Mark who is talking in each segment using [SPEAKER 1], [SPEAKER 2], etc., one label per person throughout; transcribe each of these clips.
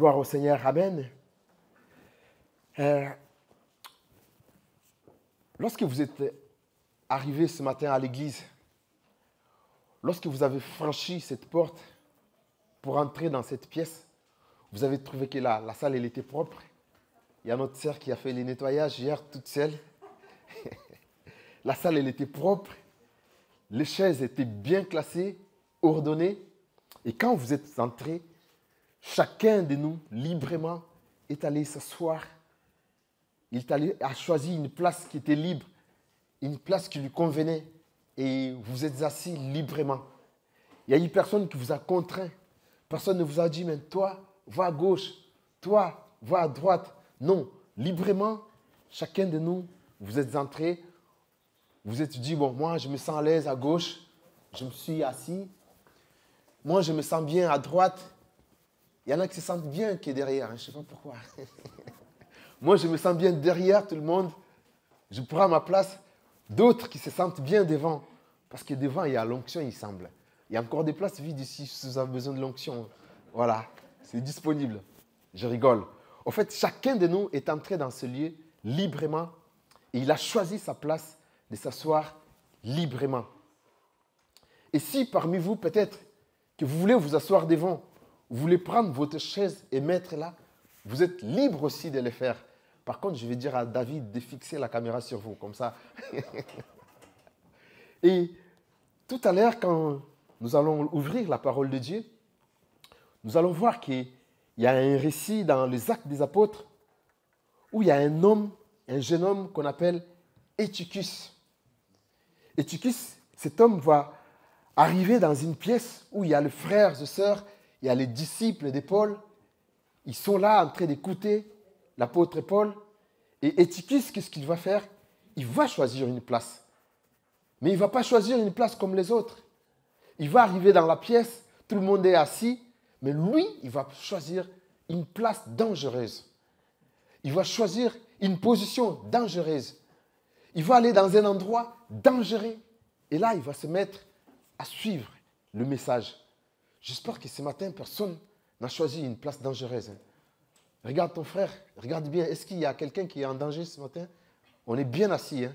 [SPEAKER 1] Gloire au Seigneur, Amen. Lorsque vous êtes arrivé ce matin à l'église, lorsque vous avez franchi cette porte pour entrer dans cette pièce, vous avez trouvé que la salle elle était propre. Il y a notre sœur qui a fait les nettoyages hier toute seule. La salle elle était propre. Les chaises étaient bien classées, ordonnées. Et quand vous êtes entrés, chacun de nous, librement, est allé s'asseoir. Il a choisi une place qui était libre, une place qui lui convenait. Et vous êtes assis librement. Il n'y a eu personne qui vous a contraint. Personne ne vous a dit, mais toi, va à gauche. Toi, va à droite. Non, librement, chacun de nous, vous êtes entrés. Vous êtes dit, bon, moi, je me sens à l'aise à gauche. Je me suis assis. Moi, je me sens bien à droite. Il y en a qui se sentent bien qui est derrière. Je ne sais pas pourquoi. Moi, je me sens bien derrière tout le monde. Je prends ma place. D'autres qui se sentent bien devant. Parce que devant, il y a l'onction, il semble. Il y a encore des places vides ici si vous avez besoin de l'onction. Voilà, c'est disponible. Je rigole. En fait, chacun de nous est entré dans ce lieu librement. Et il a choisi sa place de s'asseoir librement. Et si parmi vous, peut-être, que vous voulez vous asseoir devant, vous voulez prendre votre chaise et mettre là, vous êtes libre aussi de le faire. Par contre, je vais dire à David de fixer la caméra sur vous, comme ça. Et tout à l'heure, quand nous allons ouvrir la parole de Dieu, nous allons voir qu'il y a un récit dans les Actes des Apôtres où il y a un jeune homme qu'on appelle Eutychus. Eutychus, cet homme va arriver dans une pièce où il y a les frères et sœurs, il y a les disciples de Paul. Ils sont là en train d'écouter l'apôtre Paul. Et Eutychus, qu'est-ce qu'il va faire? Il va choisir une place. Mais il ne va pas choisir une place comme les autres. Il va arriver dans la pièce, tout le monde est assis, mais lui, il va choisir une place dangereuse. Il va choisir une position dangereuse. Il va aller dans un endroit dangereux. Et là, il va se mettre à suivre le message. J'espère que ce matin, personne n'a choisi une place dangereuse. Regarde ton frère, regarde bien. Est-ce qu'il y a quelqu'un qui est en danger ce matin? On est bien assis, hein?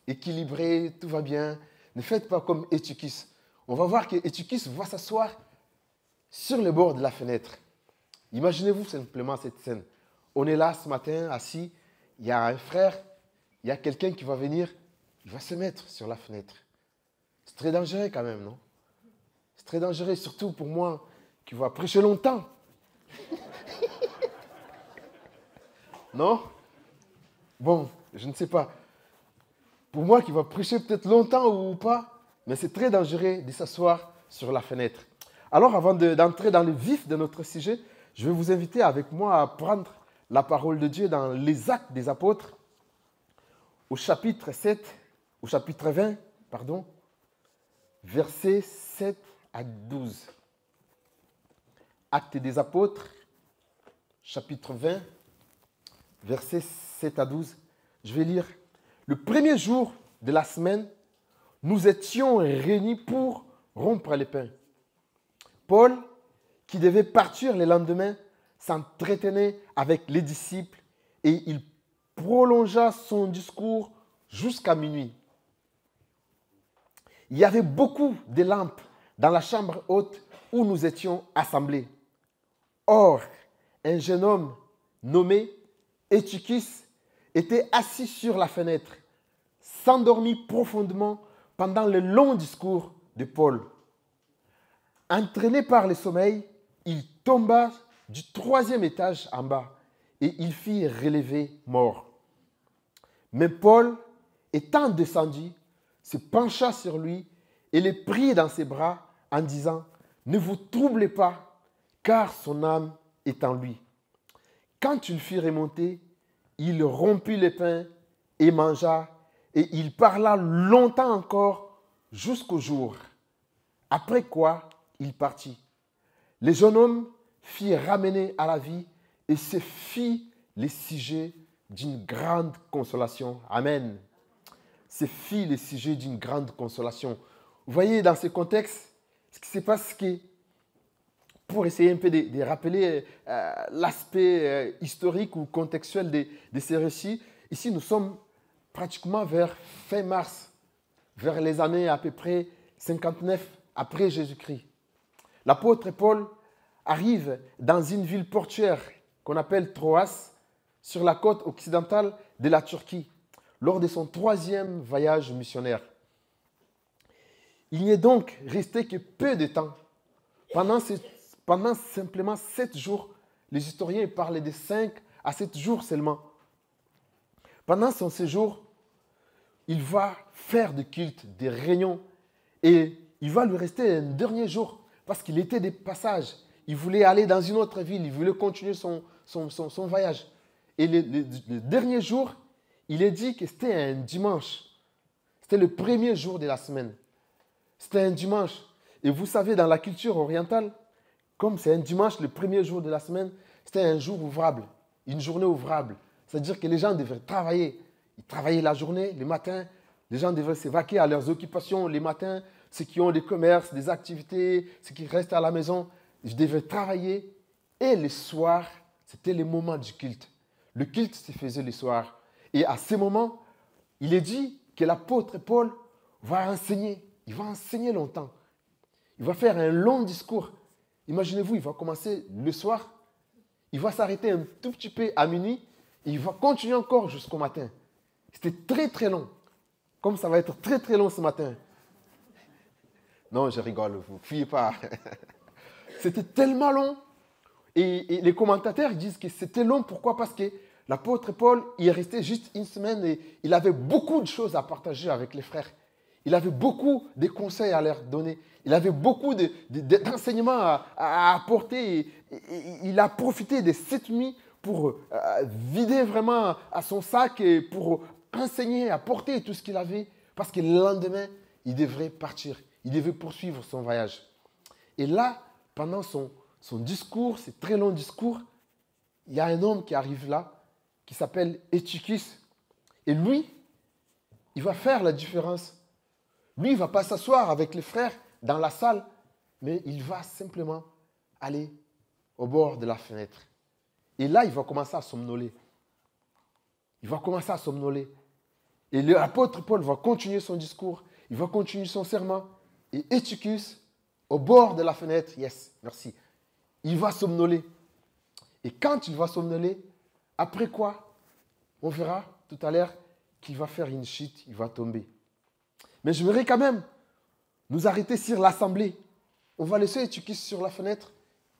[SPEAKER 1] Équilibré, tout va bien. Ne faites pas comme Eutychus. On va voir que Eutychus va s'asseoir sur le bord de la fenêtre. Imaginez-vous simplement cette scène. On est là ce matin, assis. Il y a un frère, il y a quelqu'un qui va venir. Il va se mettre sur la fenêtre. C'est très dangereux quand même, non? C'est très dangereux, surtout pour moi qui va prêcher longtemps. Non? Bon, je ne sais pas. Pour moi qui va prêcher peut-être longtemps ou pas, mais c'est très dangereux de s'asseoir sur la fenêtre. Alors, avant d'entrer dans le vif de notre sujet, je vais vous inviter avec moi à prendre la parole de Dieu dans les Actes des Apôtres, au chapitre 20, versets 7 à 12. Actes des Apôtres, chapitre 20, versets 7 à 12. Je vais lire. Le premier jour de la semaine, nous étions réunis pour rompre les pains. Paul, qui devait partir le lendemain, s'entretenait avec les disciples et il prolongea son discours jusqu'à minuit. Il y avait beaucoup de lampes dans la chambre haute où nous étions assemblés. Or, un jeune homme nommé Eutychus était assis sur la fenêtre, s'endormit profondément pendant le long discours de Paul. Entraîné par le sommeil, il tomba du 3e étage en bas et il fut relevé mort. Mais Paul, étant descendu, se pencha sur lui et le prit dans ses bras en disant « Ne vous troublez pas, car son âme est en lui. » Quand il fut remonté, il rompit le pain et mangea, et il parla longtemps encore jusqu'au jour. Après quoi, il partit. Le jeune homme fut ramené à la vie et se fit le sujet d'une grande consolation. Amen. Se fit le sujet d'une grande consolation. Vous voyez, dans ce contexte, ce qui se passe, c'est que pour essayer un peu de rappeler l'aspect historique ou contextuel de ces récits, ici nous sommes pratiquement vers fin mars, vers les années à peu près 59 après Jésus-Christ. L'apôtre Paul arrive dans une ville portuaire qu'on appelle Troas, sur la côte occidentale de la Turquie, lors de son 3e voyage missionnaire. Il n'y est donc resté que peu de temps. Pendant simplement 7 jours, les historiens parlent de 5 à 7 jours seulement. Pendant son séjour, il va faire des cultes, des réunions, et il va lui rester un dernier jour parce qu'il était de passage. Il voulait aller dans une autre ville, il voulait continuer son voyage. Et le dernier jour, il est dit que c'était un dimanche. C'était le premier jour de la semaine. C'était un dimanche. Et vous savez, dans la culture orientale, comme c'est un dimanche, le premier jour de la semaine, c'était un jour ouvrable, une journée ouvrable. C'est-à-dire que les gens devaient travailler. Ils travaillaient la journée, le matin. Les gens devaient s'évacuer à leurs occupations les matins. Ceux qui ont des commerces, des activités, ceux qui restent à la maison, ils devaient travailler. Et le soir, c'était le moment du culte. Le culte se faisait le soir. Et à ce moment, il est dit que l'apôtre Paul va enseigner. Il va enseigner longtemps. Il va faire un long discours. Imaginez-vous, il va commencer le soir. Il va s'arrêter un tout petit peu à minuit. Et il va continuer encore jusqu'au matin. C'était très très long. Comme ça va être très très long ce matin. Non, je rigole, vous ne fuyez pas. C'était tellement long. Et les commentateurs disent que c'était long. Pourquoi? Parce que l'apôtre Paul, il est resté juste une semaine et il avait beaucoup de choses à partager avec les frères. Il avait beaucoup de conseils à leur donner. Il avait beaucoup d'enseignements à apporter. Et il a profité de cette nuit pour vider vraiment à son sac et pour enseigner, apporter tout ce qu'il avait. Parce que le lendemain, il devrait partir. Il devait poursuivre son voyage. Et là, pendant son discours, ce très long discours, il y a un homme qui arrive là, qui s'appelle Eutychus. Et lui, il va faire la différence. Lui, il ne va pas s'asseoir avec les frères dans la salle, mais il va simplement aller au bord de la fenêtre. Et là, il va commencer à somnoler. Il va commencer à somnoler. Et l'apôtre Paul va continuer son discours, il va continuer son serment. Et Eutychus, au bord de la fenêtre, yes, merci, il va somnoler. Et quand il va somnoler, après quoi, on verra tout à l'heure qu'il va faire une chute, il va tomber. Mais je voudrais quand même nous arrêter sur l'assemblée. On va laisser Eutychus sur la fenêtre,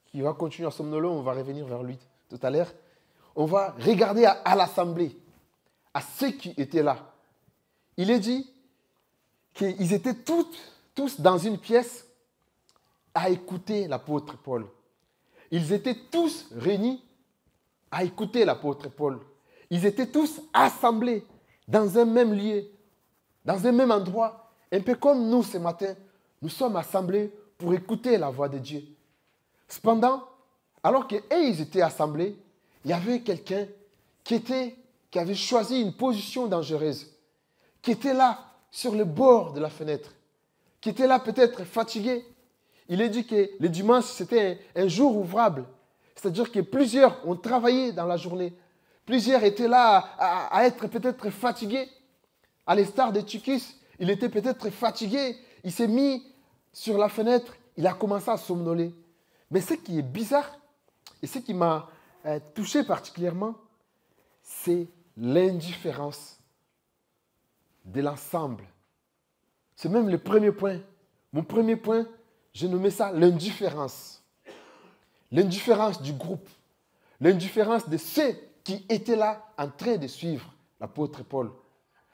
[SPEAKER 1] qui va continuer à somnoler, on va revenir vers lui tout à l'heure. On va regarder à l'assemblée, à ceux qui étaient là. Il est dit qu'ils étaient tous dans une pièce à écouter l'apôtre Paul. Ils étaient tous réunis à écouter l'apôtre Paul. Ils étaient tous assemblés dans un même lieu, dans un même endroit, un peu comme nous ce matin, nous sommes assemblés pour écouter la voix de Dieu. Cependant, alors qu'eux, ils étaient assemblés, il y avait quelqu'un qui avait choisi une position dangereuse, qui était là sur le bord de la fenêtre, qui était là peut-être fatigué. Il est dit que le dimanche, c'était un jour ouvrable. C'est-à-dire que plusieurs ont travaillé dans la journée. Plusieurs étaient là à être peut-être fatigués. À l'instar de Eutychus, il était peut-être fatigué. Il s'est mis sur la fenêtre. Il a commencé à somnoler. Mais ce qui est bizarre, et ce qui m'a touché particulièrement, c'est l'indifférence de l'ensemble. C'est même le premier point. Mon premier point, j'ai nommé ça l'indifférence. L'indifférence du groupe. L'indifférence de ceux qui étaient là en train de suivre l'apôtre Paul.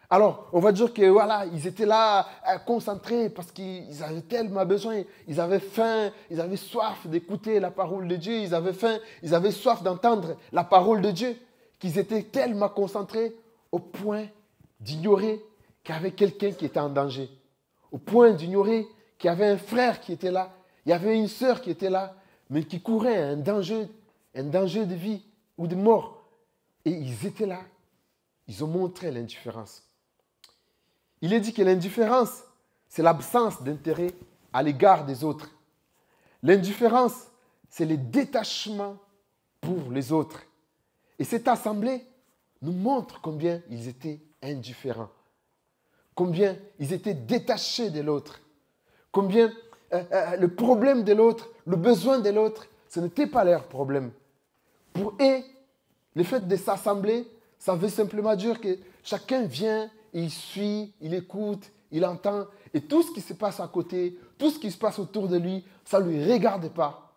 [SPEAKER 1] Alors, on va dire que voilà, ils étaient là concentrés parce qu'ils avaient tellement besoin, ils avaient faim, ils avaient soif d'écouter la parole de Dieu, ils avaient faim, ils avaient soif d'entendre la parole de Dieu, qu'ils étaient tellement concentrés au point d'ignorer qu'il y avait quelqu'un qui était en danger, au point d'ignorer qu'il y avait un frère qui était là, il y avait une sœur qui était là, mais qui courait un danger de vie ou de mort. Et ils étaient là, ils ont montré l'indifférence. Il est dit que l'indifférence, c'est l'absence d'intérêt à l'égard des autres. L'indifférence, c'est le détachement pour les autres. Et cette assemblée nous montre combien ils étaient indifférents, combien ils étaient détachés de l'autre, combien le problème de l'autre, le besoin de l'autre, ce n'était pas leur problème. Pour eux, le fait de s'assembler, ça veut simplement dire que chacun vient, il suit, il écoute, il entend, et tout ce qui se passe à côté, tout ce qui se passe autour de lui, ça ne lui regarde pas.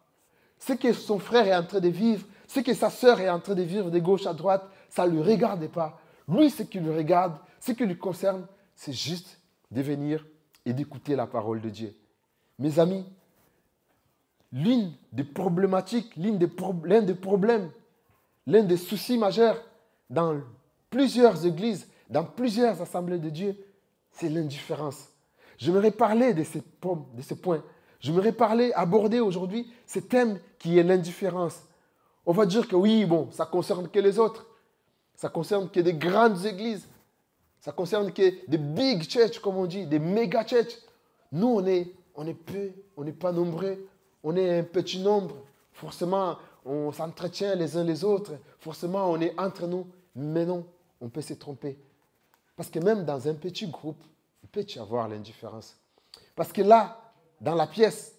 [SPEAKER 1] Ce que son frère est en train de vivre, ce que sa sœur est en train de vivre de gauche à droite, ça ne lui regarde pas. Lui, ce qui lui regarde, ce qui lui concerne, c'est juste de venir et d'écouter la parole de Dieu. Mes amis, l'une des problématiques, l'un des problèmes, l'un des soucis majeurs dans plusieurs églises, dans plusieurs assemblées de Dieu, c'est l'indifférence. J'aimerais parler de ce point. J'aimerais aborder aujourd'hui ce thème qui est l'indifférence. On va dire que oui, bon, ça ne concerne que les autres. Ça concerne que des grandes églises. Ça concerne que des big church, comme on dit, des méga church. Nous, on est peu, on n'est pas nombreux, on est un petit nombre. Forcément, on s'entretient les uns les autres. Forcément, on est entre nous. Mais non, on peut se tromper. Parce que même dans un petit groupe, il peut y avoir l'indifférence. Parce que là, dans la pièce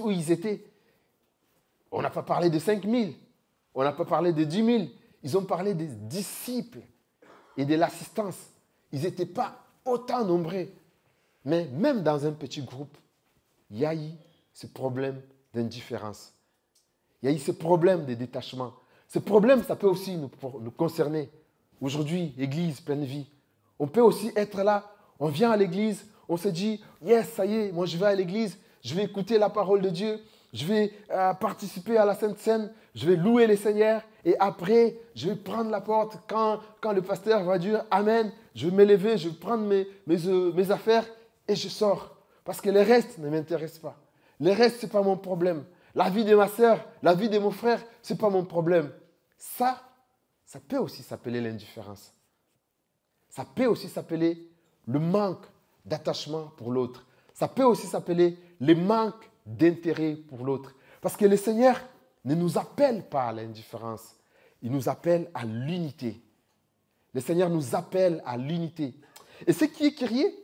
[SPEAKER 1] où ils étaient, on n'a pas parlé de 5 000, on n'a pas parlé de 10 000, ils ont parlé des disciples et de l'assistance. Ils n'étaient pas autant nombreux. Mais même dans un petit groupe, il y a eu ce problème d'indifférence. Il y a eu ce problème de détachement. Ce problème, ça peut aussi nous concerner. Aujourd'hui, Église pleine vie. On peut aussi être là, on vient à l'église, on se dit, yes, ça y est, moi je vais à l'église, je vais écouter la parole de Dieu, je vais participer à la Sainte Seine, je vais louer le Seigneur et après, je vais prendre la porte quand le pasteur va dire Amen, je vais me lever, je vais prendre mes affaires et je sors. Parce que le reste ne m'intéresse pas. Le reste, ce n'est pas mon problème. La vie de ma soeur, la vie de mon frère, ce n'est pas mon problème. Ça peut aussi s'appeler l'indifférence. Ça peut aussi s'appeler le manque d'attachement pour l'autre. Ça peut aussi s'appeler le manque d'intérêt pour l'autre. Parce que le Seigneur ne nous appelle pas à l'indifférence. Il nous appelle à l'unité. Le Seigneur nous appelle à l'unité. Et ce qui est crié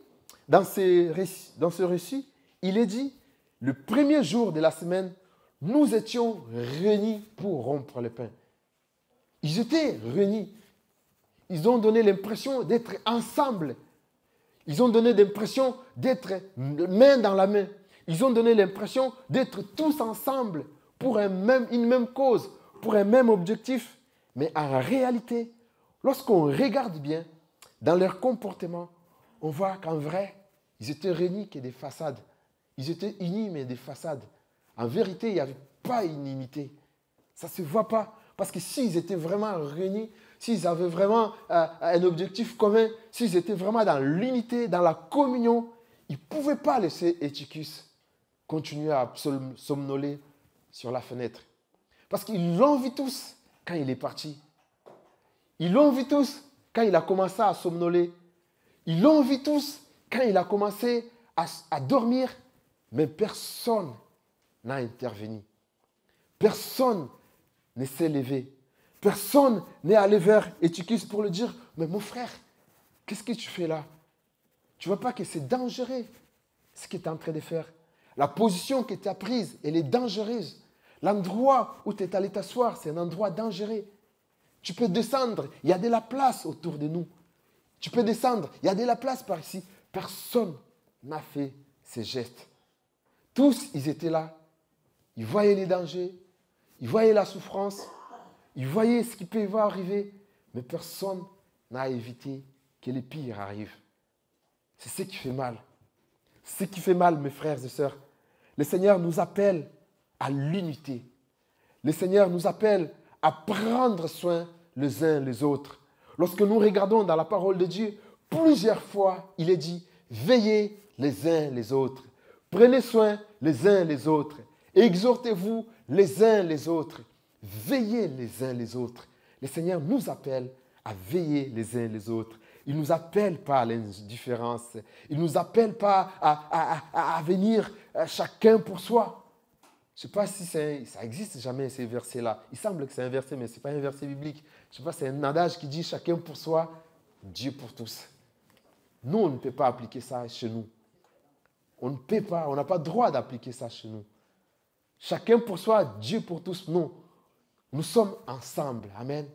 [SPEAKER 1] dans ce récit, il est dit, le premier jour de la semaine, nous étions réunis pour rompre le pain. Ils étaient réunis. Ils ont donné l'impression d'être ensemble. Ils ont donné l'impression d'être main dans la main. Ils ont donné l'impression d'être tous ensemble pour une même cause, pour un même objectif. Mais en réalité, lorsqu'on regarde bien dans leur comportement, on voit qu'en vrai, ils étaient réunis que des façades. Ils étaient unis, mais des façades. En vérité, il n'y avait pas une unité. Ça ne se voit pas. Parce que s'ils étaient vraiment réunis, s'ils avaient vraiment un objectif commun, s'ils étaient vraiment dans l'unité, dans la communion, ils ne pouvaient pas laisser Eutychus continuer à somnoler sur la fenêtre. Parce qu'ils l'ont vu tous quand il est parti. Ils l'ont vu tous quand il a commencé à somnoler. Ils l'ont vu tous quand il a commencé à dormir. Mais personne n'a intervenu. Personne ne s'est levé. Personne n'est allé vers Eutychus pour lui dire « Mais mon frère, qu'est-ce que tu fais là? Tu ne vois pas que c'est dangereux ce que tu es en train de faire. La position que tu as prise, elle est dangereuse. L'endroit où tu es allé t'asseoir, c'est un endroit dangereux. Tu peux descendre, il y a de la place autour de nous. Tu peux descendre, il y a de la place par ici. » Personne n'a fait ces gestes. Tous, ils étaient là. Ils voyaient les dangers, ils voyaient la souffrance, ils voyaient ce qui peut arriver, mais personne n'a évité que le pire arrive. C'est ce qui fait mal. C'est ce qui fait mal, mes frères et sœurs. Le Seigneur nous appelle à l'unité. Le Seigneur nous appelle à prendre soin les uns les autres. Lorsque nous regardons dans la parole de Dieu, plusieurs fois, il est dit, veillez les uns les autres. Prenez soin les uns les autres. Exhortez-vous les uns les autres. Veillez les uns les autres. Le Seigneur nous appelle à veiller les uns les autres. Il ne nous appelle pas à l'indifférence. Il ne nous appelle pas à venir chacun pour soi. Je ne sais pas si ça existe jamais, ces versets-là. Il semble que c'est un verset, mais ce n'est pas un verset biblique. Je ne sais pas, c'est un adage qui dit chacun pour soi, Dieu pour tous. Nous, on ne peut pas appliquer ça chez nous. On ne peut pas, on n'a pas le droit d'appliquer ça chez nous. Chacun pour soi, Dieu pour tous. Non, nous sommes ensemble. Amen.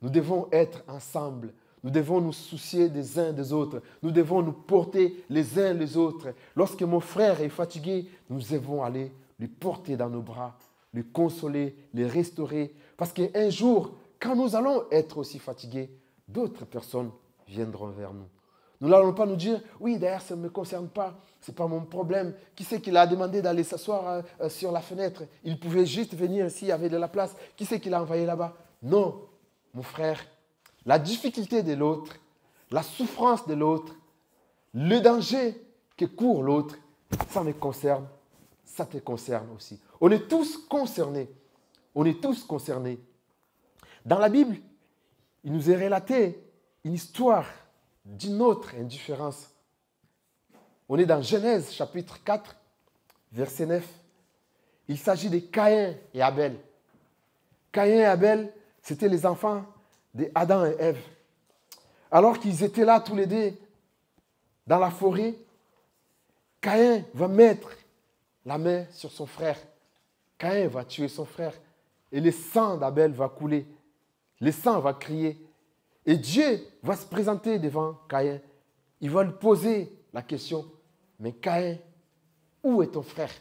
[SPEAKER 1] Nous devons être ensemble. Nous devons nous soucier des uns des autres. Nous devons nous porter les uns les autres. Lorsque mon frère est fatigué, nous devons aller lui porter dans nos bras, lui consoler, le restaurer. Parce qu'un jour, quand nous allons être aussi fatigués, d'autres personnes viendront vers nous. Nous n'allons pas nous dire, oui, d'ailleurs, ça ne me concerne pas, ce n'est pas mon problème. Qui c'est qui l'a demandé d'aller s'asseoir sur la fenêtre? Il pouvait juste venir ici, il y avait de la place. Qui c'est qui l'a envoyé là-bas? Non, mon frère, la difficulté de l'autre, la souffrance de l'autre, le danger que court l'autre, ça me concerne, ça te concerne aussi. On est tous concernés. On est tous concernés. Dans la Bible, il nous est relaté une histoire d'une autre indifférence. On est dans Genèse chapitre 4, verset 9. Il s'agit de Caïn et Abel. Caïn et Abel, c'était les enfants d'Adam et Ève. Alors qu'ils étaient là tous les deux dans la forêt, Caïn va mettre la main sur son frère. Caïn va tuer son frère. Et le sang d'Abel va couler. Le sang va crier. Et Dieu va se présenter devant Caïn. Il va lui poser la question, mais Caïn, où est ton frère?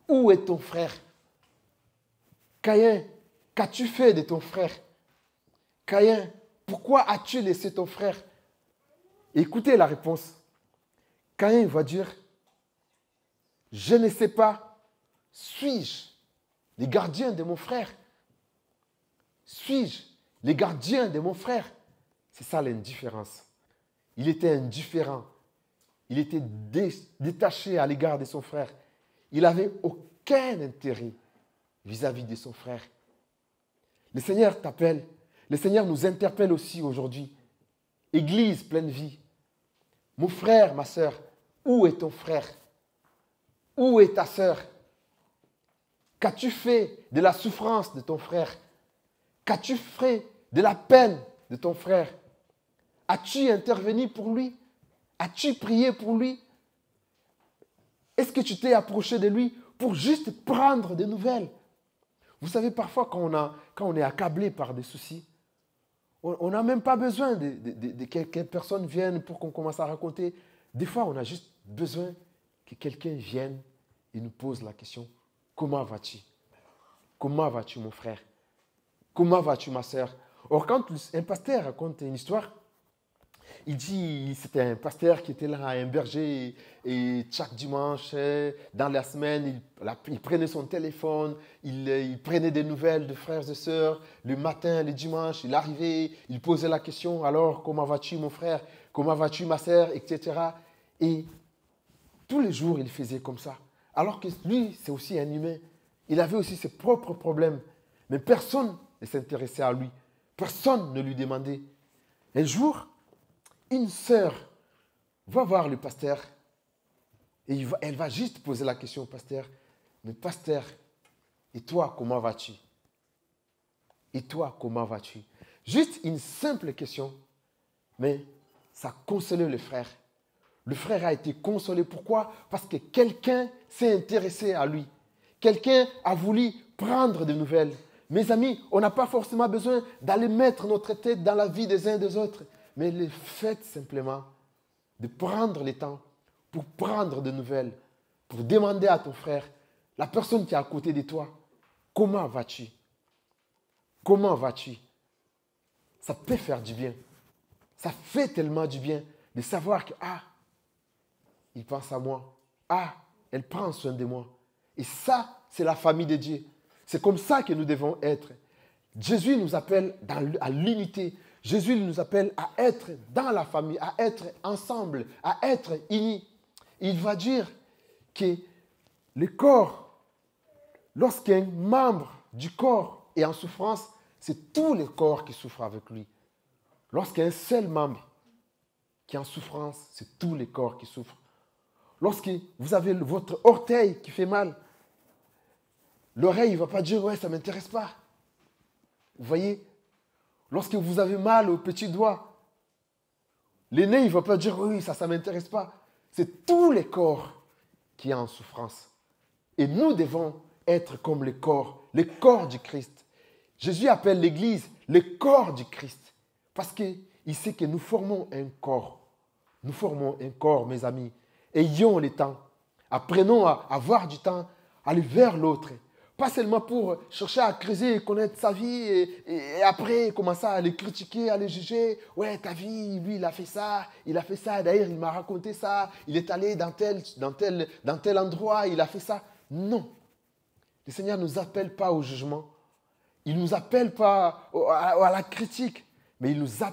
[SPEAKER 1] Où est ton frère? Caïn, qu'as-tu fait de ton frère? Caïn, pourquoi as-tu laissé ton frère? Écoutez la réponse. Caïn va dire, je ne sais pas, suis-je les gardiens de mon frère? Suis-je les gardiens de mon frère? C'est ça l'indifférence. Il était indifférent. Il était détaché à l'égard de son frère. Il n'avait aucun intérêt vis-à-vis de son frère. Le Seigneur t'appelle. Le Seigneur nous interpelle aussi aujourd'hui. Église pleine vie. Mon frère, ma sœur, où est ton frère? Où est ta sœur? Qu'as-tu fait de la souffrance de ton frère? Qu'as-tu fait de la peine de ton frère? As-tu intervenu pour lui? As-tu prié pour lui? Est-ce que tu t'es approché de lui pour juste prendre des nouvelles? Vous savez, parfois, quand on est accablé par des soucis, on n'a même pas besoin que quelques personnes viennent pour qu'on commence à raconter. Des fois, on a juste besoin que quelqu'un vienne et nous pose la question, comment vas-tu? Comment vas-tu, mon frère? Comment vas-tu, ma sœur? Or, quand un pasteur raconte une histoire, il dit, c'était un pasteur qui était là, un berger, et chaque dimanche, dans la semaine, il prenait son téléphone, il prenait des nouvelles de frères et sœurs. Le matin, le dimanche, il arrivait, il posait la question, alors, comment vas-tu, mon frère? Comment vas-tu, ma sœur? Etc. Et tous les jours, il faisait comme ça. Alors que lui, c'est aussi un humain. Il avait aussi ses propres problèmes. Mais personne ne s'intéressait à lui. Personne ne lui demandait. Un jour, une sœur va voir le pasteur et elle va juste poser la question au pasteur. Mais pasteur, et toi, comment vas-tu? Et toi, comment vas-tu? Juste une simple question, mais ça consolait le frère. Le frère a été consolé. Pourquoi? Parce que quelqu'un s'est intéressé à lui. Quelqu'un a voulu prendre des nouvelles. Mes amis, on n'a pas forcément besoin d'aller mettre notre tête dans la vie des uns et des autres. Mais le fait simplement de prendre le temps pour prendre des nouvelles, pour demander à ton frère, la personne qui est à côté de toi, comment vas-tu? Comment vas-tu? Ça peut faire du bien. Ça fait tellement du bien de savoir que, il pense à moi. Elle prend soin de moi. Et ça, c'est la famille de Dieu. C'est comme ça que nous devons être. Jésus nous appelle à l'unité. Jésus nous appelle à être dans la famille, à être ensemble, à être unis. Il va dire que le corps, lorsqu'un membre du corps est en souffrance, c'est tout le corps qui souffre avec lui. Lorsqu'un seul membre qui est en souffrance, c'est tout le corps qui souffre. Lorsque vous avez votre orteil qui fait mal, L'oreille ne va pas dire, ouais, ça ne m'intéresse pas. Vous voyez, lorsque vous avez mal au petit doigt, le nez, il ne va pas dire, oui, ça ne m'intéresse pas. C'est tous les corps qui sont en souffrance. Et nous devons être comme les corps du Christ. Jésus appelle l'Église le corps du Christ. Parce qu'il sait que nous formons un corps. Nous formons un corps, mes amis. Ayons le temps. Apprenons à avoir du temps, à aller vers l'autre. Pas seulement pour chercher à creuser et connaître sa vie et après commencer à les critiquer, à les juger. Ouais, ta vie, lui, il a fait ça, d'ailleurs, il m'a raconté ça, il est allé dans tel endroit, il a fait ça. Non. Le Seigneur ne nous appelle pas au jugement. Il ne nous appelle pas à la critique, mais il nous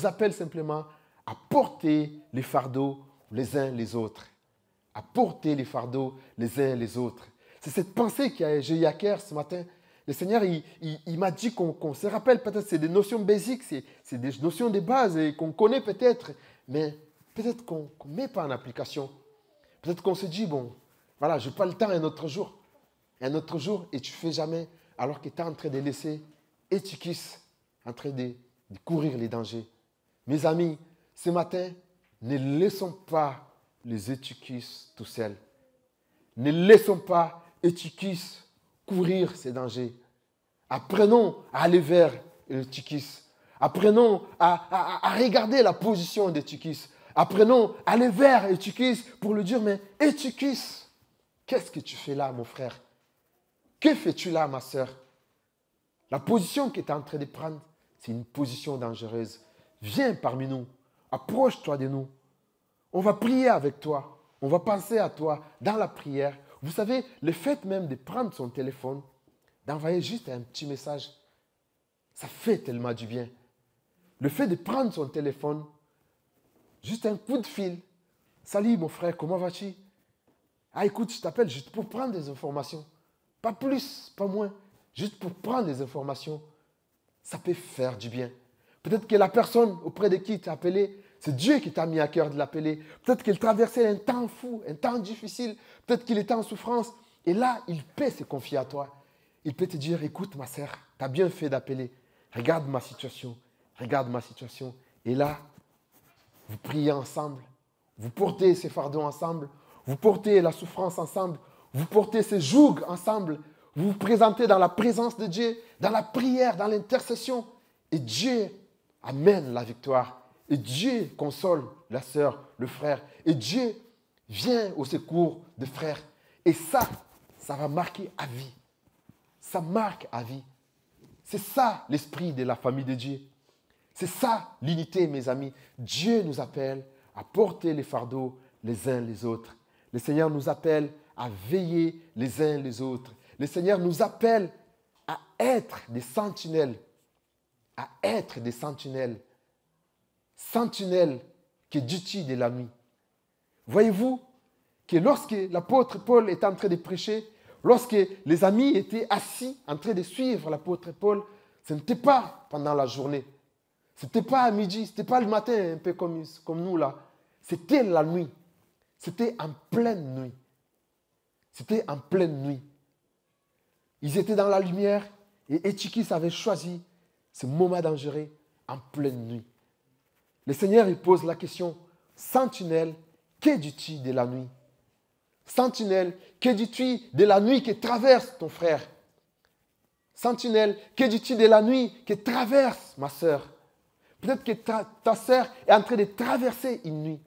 [SPEAKER 1] appelle simplement à porter les fardeaux les uns les autres. À porter les fardeaux les uns les autres. C'est cette pensée que j'ai eue à cœur ce matin. Le Seigneur, il m'a dit qu'on se rappelle, peut-être c'est des notions basiques, c'est des notions de base et qu'on connaît peut-être, mais peut-être qu'on ne met pas en application. Peut-être qu'on se dit, bon, voilà, je n'ai pas le temps un autre jour, et tu ne fais jamais, alors que tu es en train de laisser Eutychus en train de courir les dangers. Mes amis, ce matin, ne laissons pas les Eutychus tout seuls. Ne laissons pas Eutychus courir ces dangers. Apprenons à aller vers Eutychus. Apprenons à regarder la position d'Eutychus. Apprenons à aller vers Eutychus pour lui dire, mais Eutychus, qu'est-ce que tu fais là, mon frère? Que fais-tu là, ma sœur? La position que tu es en train de prendre, c'est une position dangereuse. Viens parmi nous. Approche-toi de nous. On va prier avec toi. On va penser à toi dans la prière. Vous savez, le fait même de prendre son téléphone, d'envoyer juste un petit message, ça fait tellement du bien. Le fait de prendre son téléphone, juste un coup de fil. Salut mon frère, comment vas-tu? Ah écoute, je t'appelle juste pour prendre des informations. Pas plus, pas moins. Juste pour prendre des informations. Ça peut faire du bien. Peut-être que la personne auprès de qui tu as appelé, c'est Dieu qui t'a mis à cœur de l'appeler. Peut-être qu'il traversait un temps fou, un temps difficile. Peut-être qu'il était en souffrance. Et là, il peut se confier à toi. Il peut te dire, écoute ma sœur, tu as bien fait d'appeler. Regarde ma situation. Regarde ma situation. Et là, vous priez ensemble. Vous portez ces fardeaux ensemble. Vous portez la souffrance ensemble. Vous portez ces jougs ensemble. Vous vous présentez dans la présence de Dieu, dans la prière, dans l'intercession. Et Dieu amène la victoire. Et Dieu console la sœur, le frère. Et Dieu vient au secours des frères. Et ça va marquer à vie. Ça marque à vie. C'est ça l'esprit de la famille de Dieu. C'est ça l'unité, mes amis. Dieu nous appelle à porter les fardeaux les uns les autres. Le Seigneur nous appelle à veiller les uns les autres. Le Seigneur nous appelle à être des sentinelles. À être des sentinelles. Sentinelles qui dutillent de la nuit. Voyez-vous que lorsque l'apôtre Paul est en train de prêcher, lorsque les amis étaient assis en train de suivre l'apôtre Paul, ce n'était pas pendant la journée. Ce n'était pas à midi, ce n'était pas le matin, un peu comme nous là. C'était la nuit. C'était en pleine nuit. C'était en pleine nuit. Ils étaient dans la lumière et Eutychus avait choisi ce moment dangereux en pleine nuit. Le Seigneur il pose la question, sentinelle, que dis-tu de la nuit? Sentinelle, que dis-tu de la nuit qui traverse ton frère? Sentinelle, que dis-tu de la nuit qui traverse ma sœur? Peut-être que ta sœur est en train de traverser une nuit.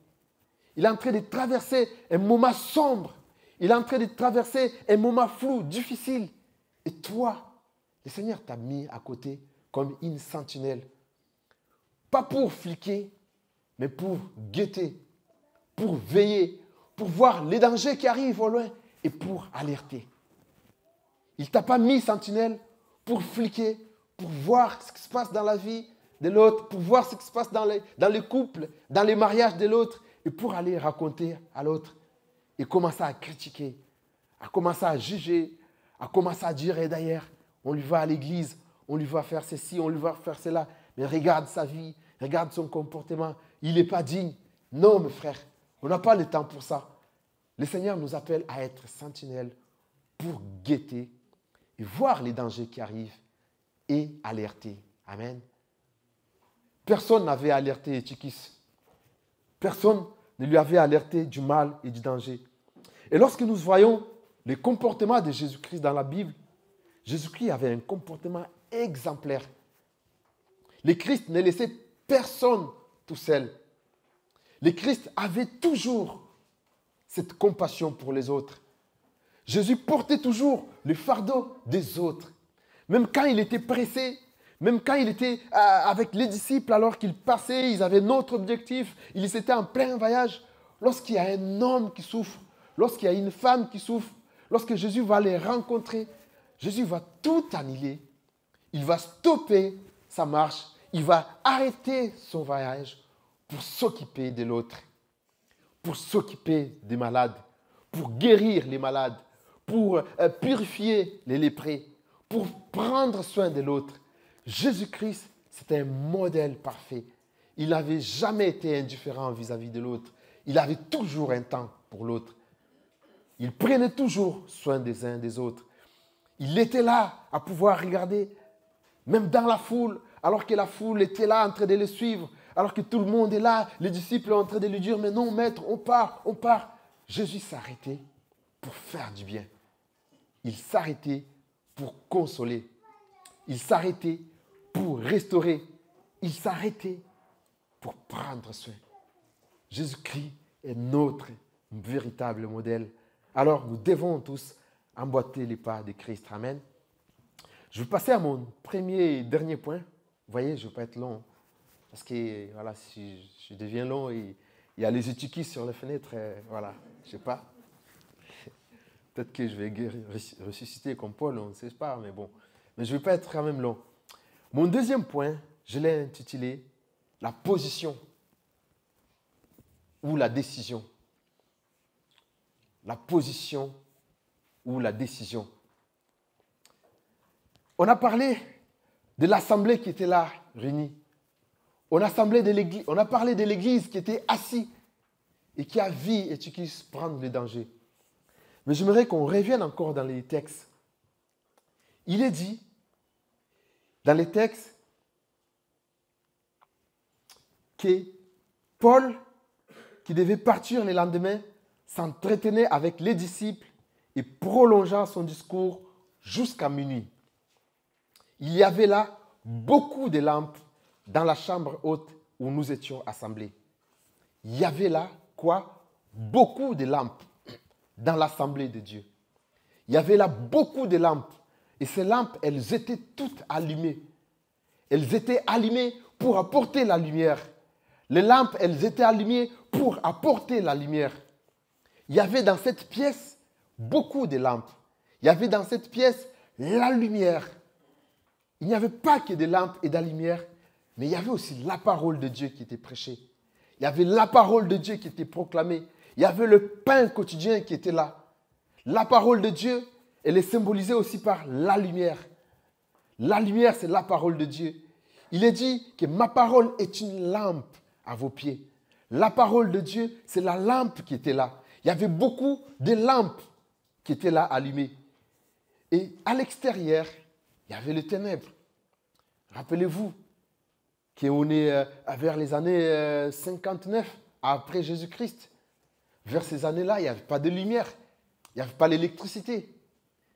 [SPEAKER 1] Il est en train de traverser un moment sombre. Il est en train de traverser un moment flou, difficile. Et toi, le Seigneur t'a mis à côté comme une sentinelle. Pas pour fliquer, mais pour guetter, pour veiller, pour voir les dangers qui arrivent au loin et pour alerter. Il ne t'a pas mis sentinelle pour fliquer, pour voir ce qui se passe dans la vie de l'autre, pour voir ce qui se passe dans les couples, dans les mariages de l'autre, et pour aller raconter à l'autre et commencer à critiquer, à commencer à juger, à commencer à dire, et d'ailleurs, on lui va à l'église, on lui va faire ceci, on lui va faire cela, mais regarde sa vie, regarde son comportement, il n'est pas digne. Non, mes frères, on n'a pas le temps pour ça. Le Seigneur nous appelle à être sentinelles pour guetter et voir les dangers qui arrivent et alerter. Amen. Personne n'avait alerté Étychus. Personne ne lui avait alerté du mal et du danger. Et lorsque nous voyons les comportements de Jésus-Christ dans la Bible, Jésus-Christ avait un comportement exemplaire. Le Christ ne laissait personne tout seul. Le Christ avait toujours cette compassion pour les autres. Jésus portait toujours le fardeau des autres. Même quand il était pressé, même quand il était avec les disciples, alors qu'ils passaient, ils avaient notre objectif, ils étaient en plein voyage. Lorsqu'il y a un homme qui souffre, lorsqu'il y a une femme qui souffre, lorsque Jésus va les rencontrer, Jésus va tout annuler. Il va stopper sa marche, il va arrêter son voyage pour s'occuper de l'autre, pour s'occuper des malades, pour guérir les malades, pour purifier les lépreux, pour prendre soin de l'autre. Jésus-Christ, c'était un modèle parfait. Il n'avait jamais été indifférent vis-à-vis de l'autre. Il avait toujours un temps pour l'autre. Il prenait toujours soin des uns des autres. Il était là à pouvoir regarder, même dans la foule, alors que la foule était là en train de le suivre, alors que tout le monde est là, les disciples sont en train de lui dire, mais non, maître, on part, on part. Jésus s'arrêtait pour faire du bien. Il s'arrêtait pour consoler. Il s'arrêtait pour restaurer. Il s'arrêtait pour prendre soin. Jésus-Christ est notre véritable modèle. Alors, nous devons tous emboîter les pas de Christ. Amen. Je vais passer à mon premier et dernier point. Vous voyez, je ne vais pas être long. Parce que, voilà, si je deviens long, il y a les Étychus sur les fenêtres. Voilà, je ne sais pas. Peut-être que je vais ressusciter comme Paul, on ne sait pas, mais bon. Mais je ne vais pas être quand même long. Mon deuxième point, je l'ai intitulé « La position ou la décision ». La position ou la décision. On a parlé de l'assemblée qui était là, réunie. On a parlé de l'église qui était assise et qui a vu Étychus prendre le danger. Mais j'aimerais qu'on revienne encore dans les textes. Il est dit, dans les textes, que Paul, qui devait partir le lendemain, s'entretenait avec les disciples et prolongea son discours jusqu'à minuit. Il y avait là beaucoup de lampes dans la chambre haute où nous étions assemblés. Il y avait là, quoi? Beaucoup de lampes dans l'assemblée de Dieu. Il y avait là beaucoup de lampes. Et ces lampes, elles étaient toutes allumées. Elles étaient allumées pour apporter la lumière. Les lampes, elles étaient allumées pour apporter la lumière. Il y avait dans cette pièce beaucoup de lampes. Il y avait dans cette pièce la lumière. Il n'y avait pas que des lampes et de la lumière, mais il y avait aussi la parole de Dieu qui était prêchée. Il y avait la parole de Dieu qui était proclamée. Il y avait le pain quotidien qui était là. La parole de Dieu, elle est symbolisée aussi par la lumière. La lumière, c'est la parole de Dieu. Il est dit que ma parole est une lampe à vos pieds. La parole de Dieu, c'est la lampe qui était là. Il y avait beaucoup de lampes qui étaient là allumées. Et à l'extérieur, il y avait les ténèbres. Rappelez-vous qu'on est vers les années 59 après Jésus-Christ. Vers ces années-là, il n'y avait pas de lumière. Il n'y avait pas l'électricité.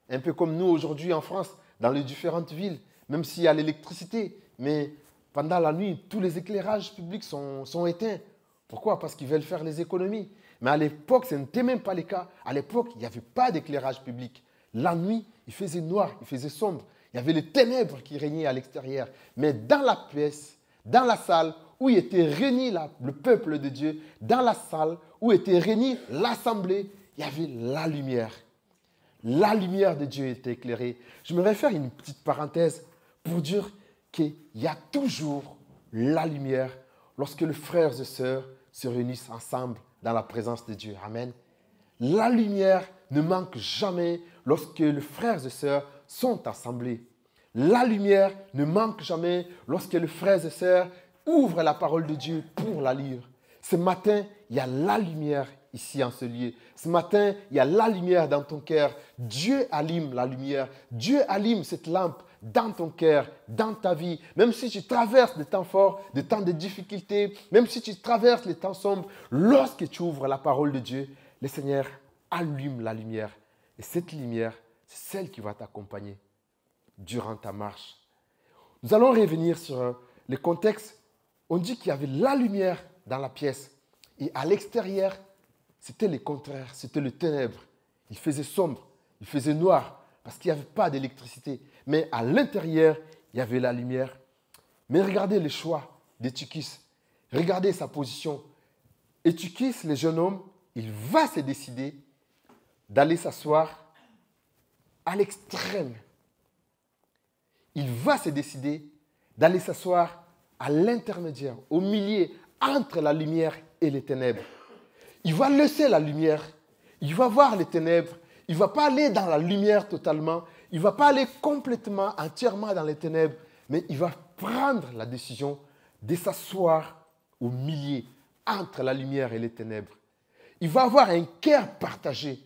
[SPEAKER 1] Un peu comme nous aujourd'hui en France, dans les différentes villes, même s'il y a l'électricité. Mais pendant la nuit, tous les éclairages publics sont éteints. Pourquoi? Parce qu'ils veulent faire les économies. Mais à l'époque, ce n'était même pas le cas. À l'époque, il n'y avait pas d'éclairage public. La nuit, il faisait noir, il faisait sombre. Il y avait les ténèbres qui régnaient à l'extérieur. Mais dans la pièce, dans la salle où était réuni le peuple de Dieu, dans la salle où était réunie l'assemblée, il y avait la lumière. La lumière de Dieu était éclairée. Je me vais faire une petite parenthèse pour dire qu'il y a toujours la lumière lorsque les frères et sœurs se réunissent ensemble dans la présence de Dieu. Amen. La lumière ne manque jamais lorsque les frères et sœurs sont assemblés. La lumière ne manque jamais lorsque les frères et sœurs ouvrent la parole de Dieu pour la lire. Ce matin, il y a la lumière ici en ce lieu. Ce matin, il y a la lumière dans ton cœur. Dieu allume la lumière. Dieu allume cette lampe dans ton cœur, dans ta vie. Même si tu traverses des temps forts, des temps de difficultés, même si tu traverses les temps sombres, lorsque tu ouvres la parole de Dieu, le Seigneur allume la lumière. Et cette lumière, c'est celle qui va t'accompagner durant ta marche. Nous allons revenir sur le contexte. On dit qu'il y avait la lumière dans la pièce. Et à l'extérieur, c'était le contraire, c'était le ténèbre. Il faisait sombre, il faisait noir, parce qu'il n'y avait pas d'électricité. Mais à l'intérieur, il y avait la lumière. Mais regardez le choix d'Eutychus. Regardez sa position. Eutychus, le jeune homme, il va se décider d'aller s'asseoir à l'extrême. Il va se décider d'aller s'asseoir à l'intermédiaire, au milieu, entre la lumière et les ténèbres. Il va laisser la lumière, il va voir les ténèbres, il ne va pas aller dans la lumière totalement, il ne va pas aller complètement, entièrement dans les ténèbres, mais il va prendre la décision de s'asseoir au milieu, entre la lumière et les ténèbres. Il va avoir un cœur partagé.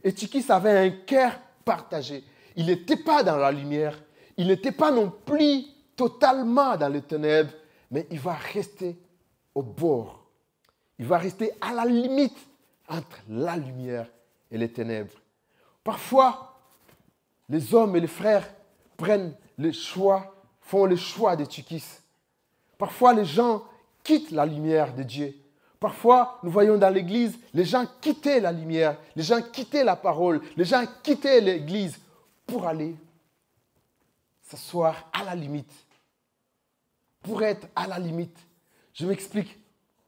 [SPEAKER 1] Eutychus avait un cœur partagé. Il n'était pas dans la lumière, il n'était pas non plus totalement dans les ténèbres, mais il va rester au bord. Il va rester à la limite entre la lumière et les ténèbres. Parfois, les hommes et les frères prennent le choix, font le choix d'Eutychus. Parfois, les gens quittent la lumière de Dieu. Parfois, nous voyons dans l'Église, les gens quittaient la lumière, les gens quittaient la parole, les gens quittaient l'Église pour aller s'asseoir à la limite. Pour être à la limite. Je m'explique.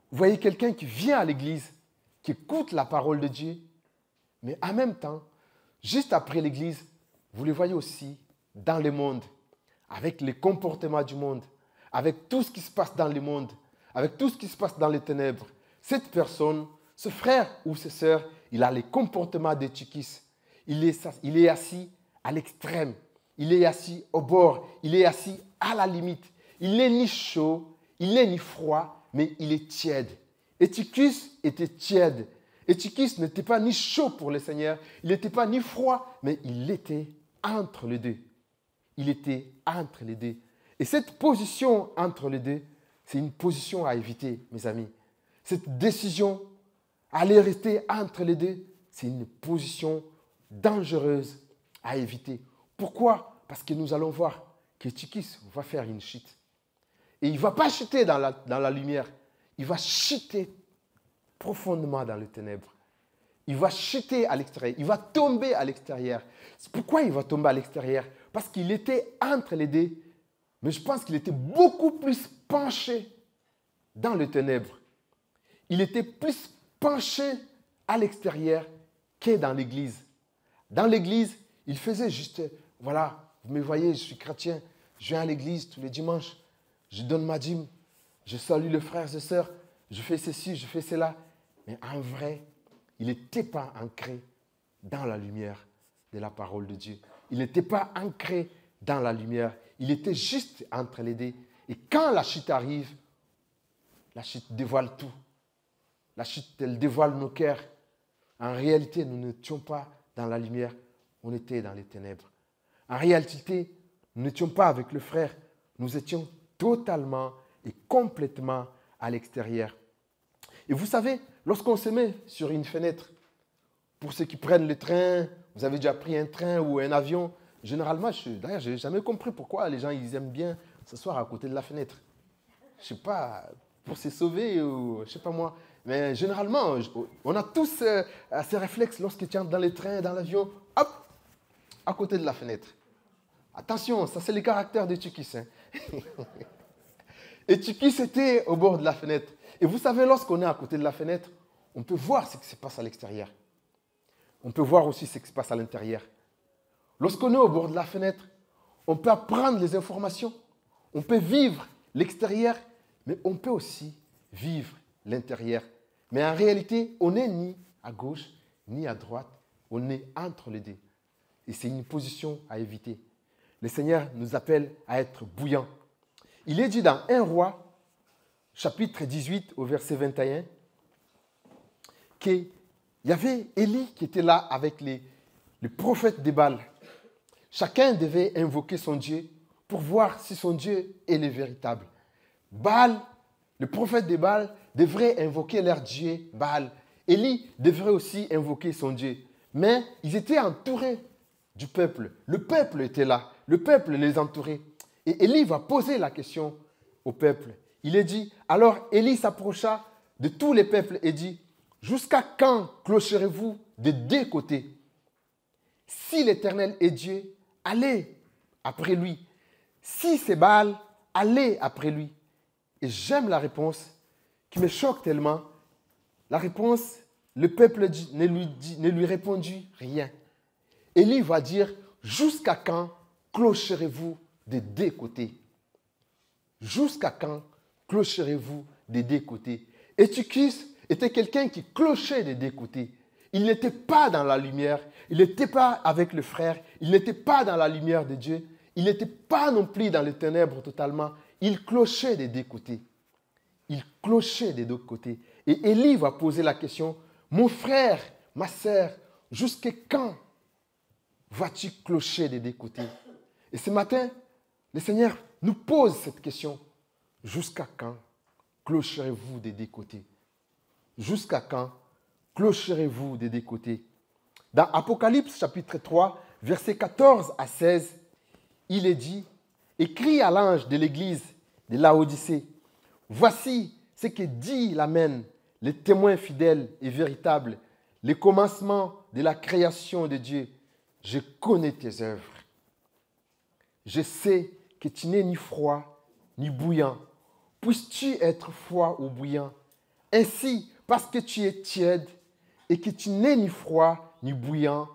[SPEAKER 1] Vous voyez quelqu'un qui vient à l'église, qui écoute la parole de Dieu, mais en même temps, juste après l'église, vous le voyez aussi dans le monde, avec les comportements du monde, avec tout ce qui se passe dans le monde, avec tout ce qui se passe dans les ténèbres. Cette personne, ce frère ou cette sœur, il a les comportements d'Eutychus. Il est assis à l'extrême, il est assis au bord, il est assis à la limite. Il n'est ni chaud, il n'est ni froid, mais il est tiède. Eutychus était tiède. Eutychus n'était pas ni chaud pour le Seigneur, il n'était pas ni froid, mais il était entre les deux. Il était entre les deux. Et cette position entre les deux, c'est une position à éviter, mes amis. Cette décision, aller rester entre les deux, c'est une position dangereuse à éviter. Pourquoi? Parce que nous allons voir qu'Eutychus va faire une chute. Et il ne va pas chuter dans la lumière. Il va chuter profondément dans les ténèbres. Il va chuter à l'extérieur. Il va tomber à l'extérieur. Pourquoi il va tomber à l'extérieur? Parce qu'il était entre les deux. Mais je pense qu'il était beaucoup plus penché dans les ténèbres. Il était plus penché à l'extérieur que dans l'église. Dans l'église, il faisait juste, voilà, vous me voyez, je suis chrétien, je viens à l'église tous les dimanches. Je donne ma dîme, je salue les frères et sœurs, je fais ceci, je fais cela. Mais en vrai, il n'était pas ancré dans la lumière de la parole de Dieu. Il n'était pas ancré dans la lumière. Il était juste entre les deux. Et quand la chute arrive, la chute dévoile tout. La chute, elle dévoile nos cœurs. En réalité, nous n'étions pas dans la lumière, on était dans les ténèbres. En réalité, nous n'étions pas avec le frère, nous étions totalement et complètement à l'extérieur. Et vous savez, lorsqu'on se met sur une fenêtre, pour ceux qui prennent le train, vous avez déjà pris un train ou un avion, généralement, d'ailleurs, je n'ai jamais compris pourquoi les gens ils aiment bien s'asseoir à côté de la fenêtre. Je ne sais pas, pour se sauver ou je ne sais pas moi. Mais généralement, on a tous ces réflexes lorsque tu entres dans le train, dans l'avion, hop, à côté de la fenêtre. Attention, ça c'est le caractère d'Eutychus. Hein. Eutychus était au bord de la fenêtre. Et vous savez, lorsqu'on est à côté de la fenêtre, on peut voir ce qui se passe à l'extérieur. On peut voir aussi ce qui se passe à l'intérieur. Lorsqu'on est au bord de la fenêtre, on peut apprendre les informations. On peut vivre l'extérieur, mais on peut aussi vivre l'intérieur. Mais en réalité, on n'est ni à gauche, ni à droite. On est entre les deux. Et c'est une position à éviter. Le Seigneur nous appelle à être bouillants. Il est dit dans 1 Roi, chapitre 18, au verset 21, qu'il il y avait Élie qui était là avec les prophètes de Baal. Chacun devait invoquer son Dieu pour voir si son Dieu est le véritable. Baal, le prophète de Baal, devrait invoquer leur Dieu, Baal. Élie devrait aussi invoquer son Dieu. Mais ils étaient entourés du peuple. Le peuple était là. Le peuple les entourait. Et Élie va poser la question au peuple. Il est dit, alors Élie s'approcha de tous les peuples et dit, jusqu'à quand clocherez-vous de deux côtés? Si l'Éternel est Dieu, allez après lui. Si c'est Baal, allez après lui. Et j'aime la réponse qui me choque tellement. La réponse, le peuple ne lui répondit rien. Élie va dire, jusqu'à quand clocherez-vous des deux côtés? Jusqu'à quand clocherez-vous des deux côtés? Eutychus était quelqu'un qui clochait des deux côtés. Il n'était pas dans la lumière, il n'était pas avec le frère, il n'était pas dans la lumière de Dieu, il n'était pas non plus dans les ténèbres totalement. Il clochait des deux côtés. Il clochait des deux côtés. Et Élie va poser la question, mon frère, ma sœur, jusqu'à quand vas-tu clocher des deux côtés? Et ce matin, le Seigneur nous pose cette question. Jusqu'à quand clocherez-vous des deux côtés? Jusqu'à quand clocherez-vous des deux côtés? Dans Apocalypse chapitre 3, versets 14 à 16, il est dit, écrit à l'ange de l'église de Laodicée, voici ce que dit l'Amen, le témoin fidèle et véritable, le commencement de la création de Dieu. Je connais tes œuvres. Je sais que tu n'es ni froid ni bouillant. Puisses-tu être froid ou bouillant? Ainsi, parce que tu es tiède et que tu n'es ni froid ni bouillant,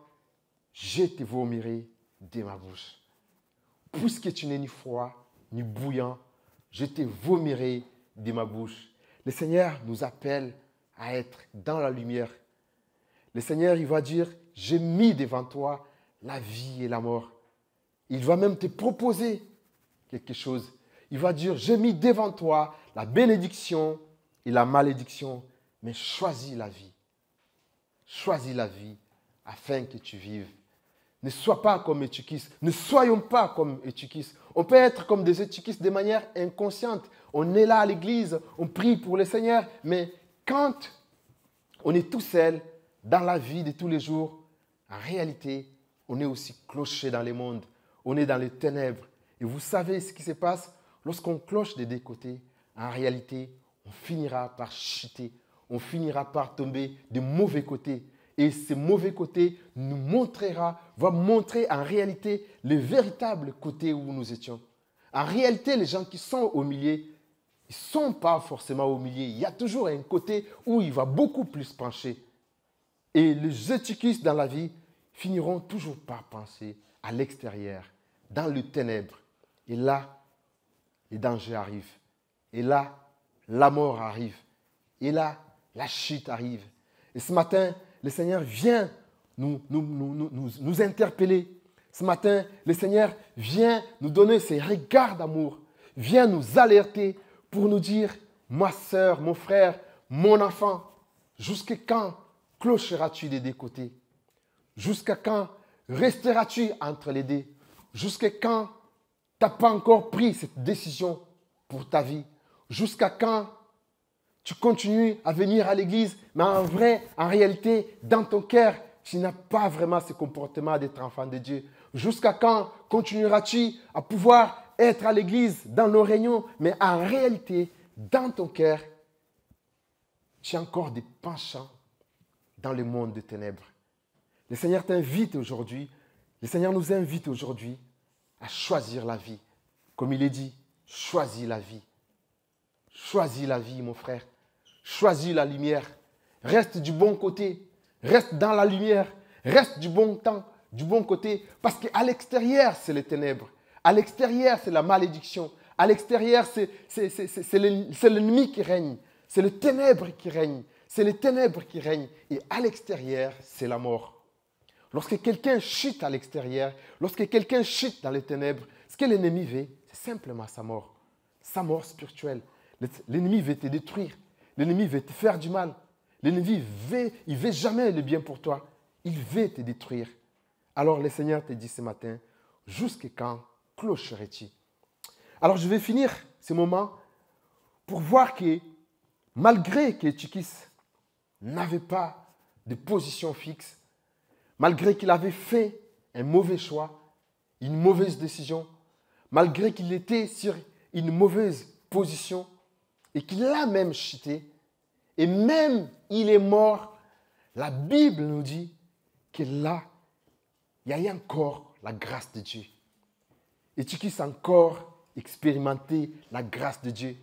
[SPEAKER 1] je te vomirai de ma bouche. Puisque tu n'es ni froid ni bouillant, je te vomirai de ma bouche. Le Seigneur nous appelle à être dans la lumière. Le Seigneur, il va dire, j'ai mis devant toi la vie et la mort. Il va même te proposer quelque chose. Il va dire, j'ai mis devant toi la bénédiction et la malédiction, mais choisis la vie. Choisis la vie afin que tu vives. Ne sois pas comme Eutychus. Ne soyons pas comme Eutychus. On peut être comme des Eutychus de manière inconsciente. On est là à l'église, on prie pour le Seigneur, mais quand on est tout seul dans la vie de tous les jours, en réalité, on est aussi cloché dans le monde. On est dans les ténèbres. Et vous savez ce qui se passe lorsqu'on cloche des deux côtés. En réalité, on finira par chuter. On finira par tomber de mauvais côtés. Et ce mauvais côté va montrer en réalité le véritable côté où nous étions. En réalité, les gens qui sont au milieu, ils ne sont pas forcément au milieu. Il y a toujours un côté où il va beaucoup plus pencher. Et les Eutychus dans la vie finiront toujours par penser à l'extérieur, dans le ténèbre. Et là, les dangers arrivent. Et là, la mort arrive. Et là, la chute arrive. Et ce matin, le Seigneur vient nous interpeller. Ce matin, le Seigneur vient nous donner ses regards d'amour, vient nous alerter pour nous dire, ma sœur, mon frère, mon enfant, jusqu'à quand clocheras-tu des deux côtés? Jusqu'à quand resteras-tu entre les deux? Jusqu'à quand tu n'as pas encore pris cette décision pour ta vie? Jusqu'à quand tu continues à venir à l'église, mais en réalité, dans ton cœur, tu n'as pas vraiment ce comportement d'être enfant de Dieu. Jusqu'à quand continueras-tu à pouvoir être à l'église, dans nos réunions, mais en réalité, dans ton cœur, tu as encore des penchants dans le monde des ténèbres. Le Seigneur t'invite aujourd'hui, le Seigneur nous invite aujourd'hui à choisir la vie. Comme il est dit, choisis la vie. Choisis la vie, mon frère. Choisis la lumière. Reste du bon côté. Reste dans la lumière. Reste du bon temps, du bon côté. Parce qu'à l'extérieur, c'est les ténèbres. À l'extérieur, c'est la malédiction. À l'extérieur, c'est l'ennemi qui règne. C'est les ténèbres qui règnent. C'est les ténèbres qui règnent. Et à l'extérieur, c'est la mort. Lorsque quelqu'un chute à l'extérieur, lorsque quelqu'un chute dans les ténèbres, ce que l'ennemi veut, c'est simplement sa mort. Sa mort spirituelle. L'ennemi veut te détruire. L'ennemi veut te faire du mal. L'ennemi il veut jamais le bien pour toi. Il veut te détruire. Alors le Seigneur te dit ce matin, jusqu'à quand clocherais-tu? Alors je vais finir ce moment pour voir que malgré que Tychis n'avait pas de position fixe, malgré qu'il avait fait un mauvais choix, une mauvaise décision, malgré qu'il était sur une mauvaise position et qu'il a même chuté, et même il est mort, la Bible nous dit que là, il y a encore la grâce de Dieu. Et Tychis a encore expérimenté la grâce de Dieu.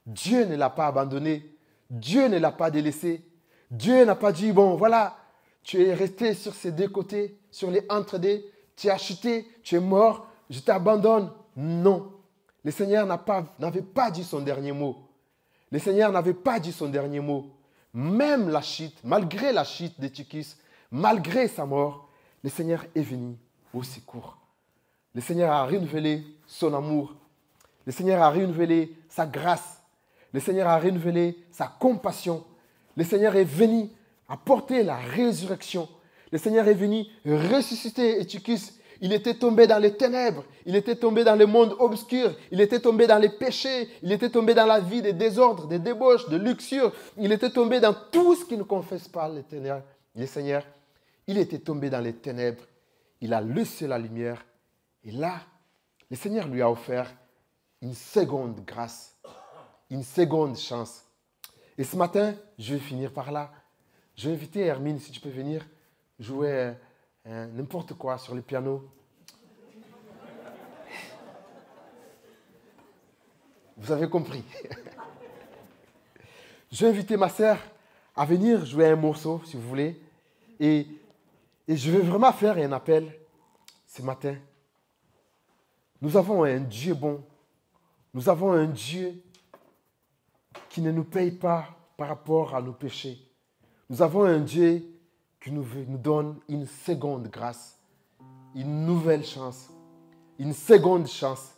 [SPEAKER 1] Dieu ne l'a pas abandonné. Dieu ne l'a pas délaissé. Dieu n'a pas dit, bon, voilà, tu es resté sur ces deux côtés, sur les entre-deux, tu as chuté, tu es mort, je t'abandonne. Non. Le Seigneur n'avait pas dit son dernier mot. Le Seigneur n'avait pas dit son dernier mot. Même la chute, malgré la chute de Tychis, malgré sa mort, le Seigneur est venu au secours. Le Seigneur a renouvelé son amour. Le Seigneur a renouvelé sa grâce. Le Seigneur a renouvelé sa compassion. Le Seigneur est venu apporter la résurrection. Le Seigneur est venu ressusciter Tychis. Il était tombé dans les ténèbres. Il était tombé dans le monde obscur. Il était tombé dans les péchés. Il était tombé dans la vie des désordres, des débauches, de luxure. Il était tombé dans tout ce qui ne confesse pas le Seigneur. Il était tombé dans les ténèbres. Il a laissé la lumière. Et là, le Seigneur lui a offert une seconde grâce, une seconde chance. Et ce matin, je vais finir par là. Je vais inviter Hermine, si tu peux venir, jouer n'importe quoi sur le piano. Vous avez compris. Je vais inviter ma sœur à venir jouer un morceau, si vous voulez. Et je vais vraiment faire un appel ce matin. Nous avons un Dieu bon. Nous avons un Dieu qui ne nous paye pas par rapport à nos péchés. Nous avons un Dieu qui nous donne une seconde grâce, une nouvelle chance, une seconde chance.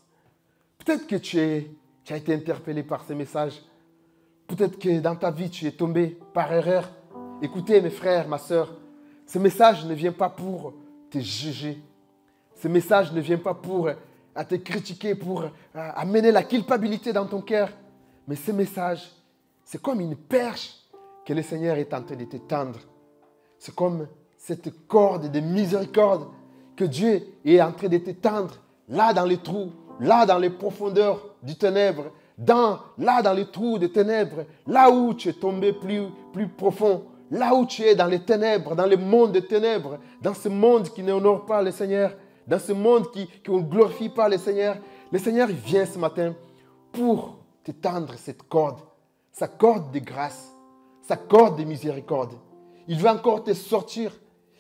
[SPEAKER 1] Peut-être que tu as été interpellé par ce message. Peut-être que dans ta vie, tu es tombé par erreur. Écoutez, mes frères, ma sœur, ce message ne vient pas pour te juger. Ce message ne vient pas pour te critiquer, pour amener la culpabilité dans ton cœur. Mais ce message, c'est comme une perche que le Seigneur est en train de t'étendre. C'est comme cette corde de miséricorde que Dieu est en train de t'étendre là dans les trous, là dans les profondeurs du ténèbre, là dans les trous des ténèbres, là où tu es tombé plus profond, là où tu es dans les ténèbres, dans le monde des ténèbres, dans ce monde qui n'honore pas le Seigneur, dans ce monde qui ne glorifie pas le Seigneur. Le Seigneur vient ce matin pour t'étendre cette corde, sa corde de grâce, sa corde de miséricorde. Il va encore te sortir,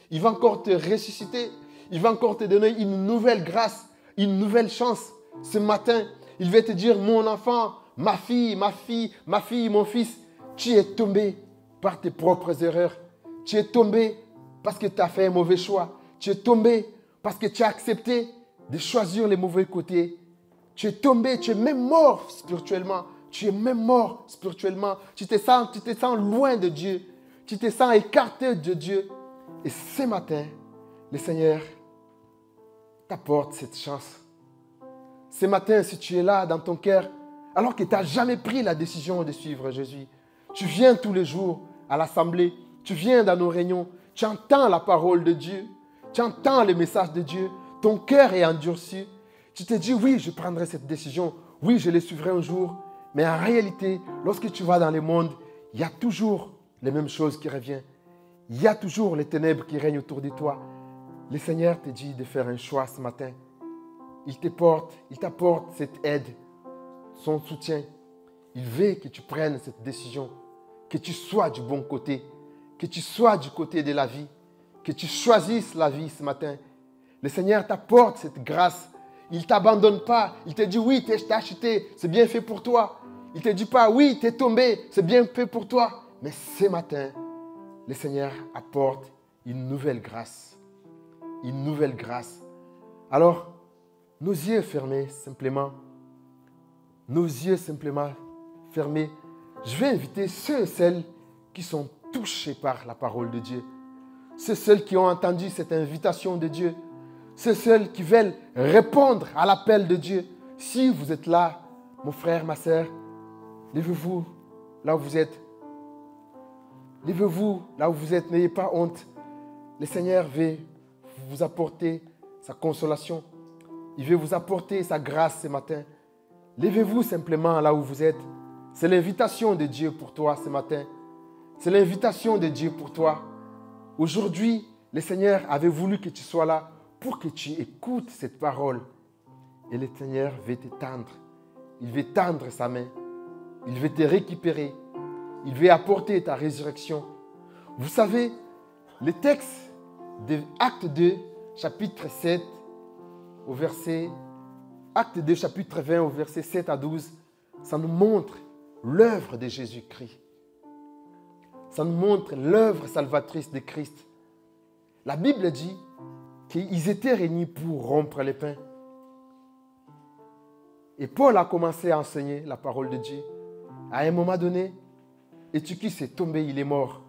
[SPEAKER 1] il va encore te ressusciter, il va encore te donner une nouvelle grâce, une nouvelle chance. Ce matin, il va te dire, mon enfant, ma fille, mon fils, tu es tombé par tes propres erreurs. Tu es tombé parce que tu as fait un mauvais choix. Tu es tombé parce que tu as accepté de choisir les mauvais côtés. Tu es tombé, tu es même mort spirituellement. Tu es même mort spirituellement. Tu te sens loin de Dieu. Tu te sens écarté de Dieu. Et ce matin, le Seigneur t'apporte cette chance. Ce matin, si tu es là dans ton cœur, alors que tu n'as jamais pris la décision de suivre Jésus, tu viens tous les jours à l'assemblée, tu viens dans nos réunions, tu entends la parole de Dieu, tu entends le message de Dieu, ton cœur est endurci, tu te dis, oui, je prendrai cette décision, oui, je le suivrai un jour. Mais en réalité, lorsque tu vas dans le monde, il y a toujours les mêmes choses qui reviennent. Il y a toujours les ténèbres qui règnent autour de toi. Le Seigneur te dit de faire un choix ce matin. Il t'apporte cette aide, son soutien. Il veut que tu prennes cette décision, que tu sois du bon côté, que tu sois du côté de la vie, que tu choisisses la vie ce matin. Le Seigneur t'apporte cette grâce. Il ne t'abandonne pas. Il te dit, oui, tu as chuté, c'est bien fait pour toi. Il ne te dit pas, oui, tu es tombé, c'est bien fait pour toi. Mais ce matin, le Seigneur apporte une nouvelle grâce. Une nouvelle grâce. Alors, nos yeux fermés simplement. Nos yeux simplement fermés. Je vais inviter ceux et celles qui sont touchés par la parole de Dieu. Ceux seuls qui ont entendu cette invitation de Dieu. Ceux seuls qui veulent répondre à l'appel de Dieu. Si vous êtes là, mon frère, ma sœur, levez-vous là où vous êtes. Levez-vous là où vous êtes, n'ayez pas honte. Le Seigneur veut vous apporter sa consolation. Il veut vous apporter sa grâce ce matin. Levez-vous simplement là où vous êtes. C'est l'invitation de Dieu pour toi ce matin. C'est l'invitation de Dieu pour toi. Aujourd'hui, le Seigneur avait voulu que tu sois là pour que tu écoutes cette parole. Et le Seigneur veut te tendre. Il veut tendre sa main. Il veut te récupérer. Il veut apporter ta résurrection. Vous savez, le texte de Acte 2, chapitre 7, au verset, Acte 2, chapitre 20, au verset 7 à 12, ça nous montre l'œuvre de Jésus-Christ. Ça nous montre l'œuvre salvatrice de Christ. La Bible dit qu'ils étaient réunis pour rompre les pains. Et Paul a commencé à enseigner la parole de Dieu. À un moment donné, Eutychus est tombé, il est mort.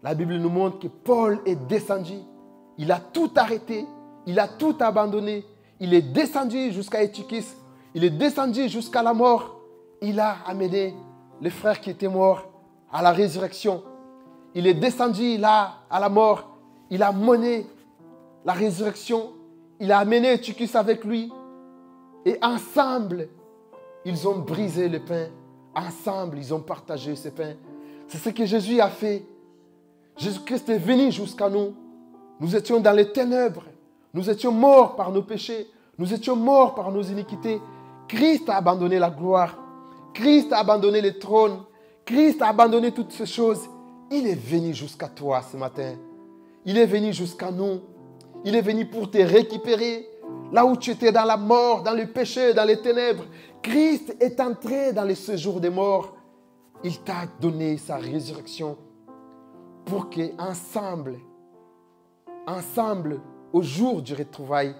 [SPEAKER 1] La Bible nous montre que Paul est descendu. Il a tout arrêté. Il a tout abandonné. Il est descendu jusqu'à Eutychus. Il est descendu jusqu'à la mort. Il a amené les frères qui étaient morts à la résurrection. Il est descendu là à la mort. Il a mené la résurrection. Il a amené Eutychus avec lui. Et ensemble, ils ont brisé le pain. Ensemble, ils ont partagé ce pain. C'est ce que Jésus a fait. Jésus-Christ est venu jusqu'à nous. Nous étions dans les ténèbres. Nous étions morts par nos péchés. Nous étions morts par nos iniquités. Christ a abandonné la gloire. Christ a abandonné le trône. Christ a abandonné toutes ces choses. Il est venu jusqu'à toi ce matin. Il est venu jusqu'à nous. Il est venu pour te récupérer. Là où tu étais dans la mort, dans le péché, dans les ténèbres, Christ est entré dans le séjour des morts. Il t'a donné sa résurrection pour qu'ensemble, au jour du retrouvailles,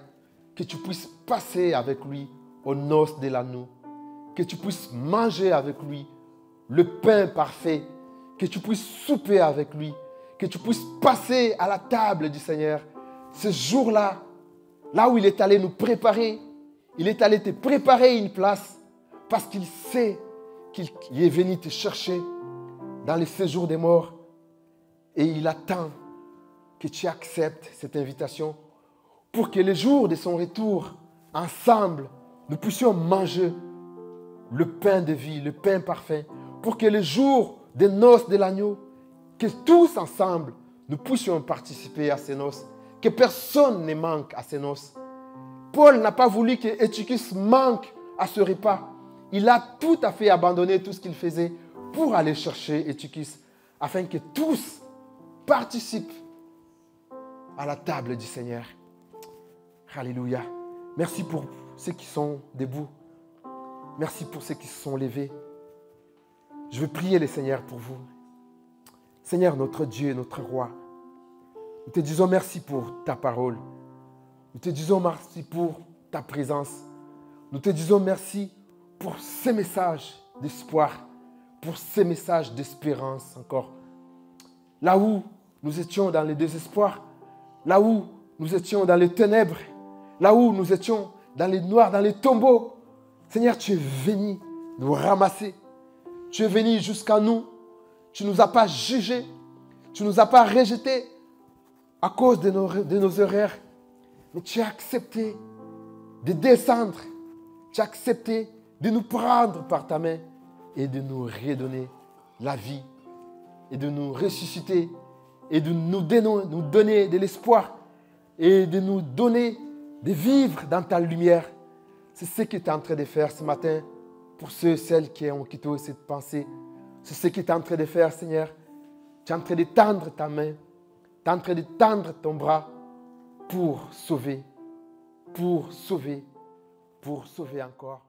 [SPEAKER 1] que tu puisses passer avec lui aux noces de l'agneau, que tu puisses manger avec lui le pain parfait, que tu puisses souper avec lui, que tu puisses passer à la table du Seigneur. Ce jour-là, là où il est allé nous préparer, il est allé te préparer une place parce qu'il sait qu'il est venu te chercher dans les séjours des morts et il attend que tu acceptes cette invitation pour que le jour de son retour, ensemble, nous puissions manger le pain de vie, le pain parfait, pour que le jour des noces de l'agneau, que tous ensemble, nous puissions participer à ces noces. Que personne ne manque à ces noces. Paul n'a pas voulu que Eutychus manque à ce repas. Il a tout à fait abandonné tout ce qu'il faisait pour aller chercher Eutychus, afin que tous participent à la table du Seigneur. Alléluia. Merci pour ceux qui sont debout. Merci pour ceux qui se sont levés. Je veux prier le Seigneur pour vous. Seigneur, notre Dieu, notre Roi, nous te disons merci pour ta parole. Nous te disons merci pour ta présence. Nous te disons merci pour ces messages d'espoir, pour ces messages d'espérance encore. Là où nous étions dans le désespoir, là où nous étions dans les ténèbres, là où nous étions dans les noirs, dans les tombeaux, Seigneur, tu es venu nous ramasser. Tu es venu jusqu'à nous. Tu ne nous as pas jugés. Tu ne nous as pas rejetés à cause de nos erreurs. Mais tu as accepté de descendre. Tu as accepté de nous prendre par ta main et de nous redonner la vie et de nous ressusciter et de nous donner de l'espoir et de nous donner de vivre dans ta lumière. C'est ce que tu es en train de faire ce matin pour ceux et celles qui ont quitté cette pensée. C'est ce que tu es en train de faire, Seigneur. Tu es en train de tendre ta main. Tu es en train de tendre ton bras pour sauver encore.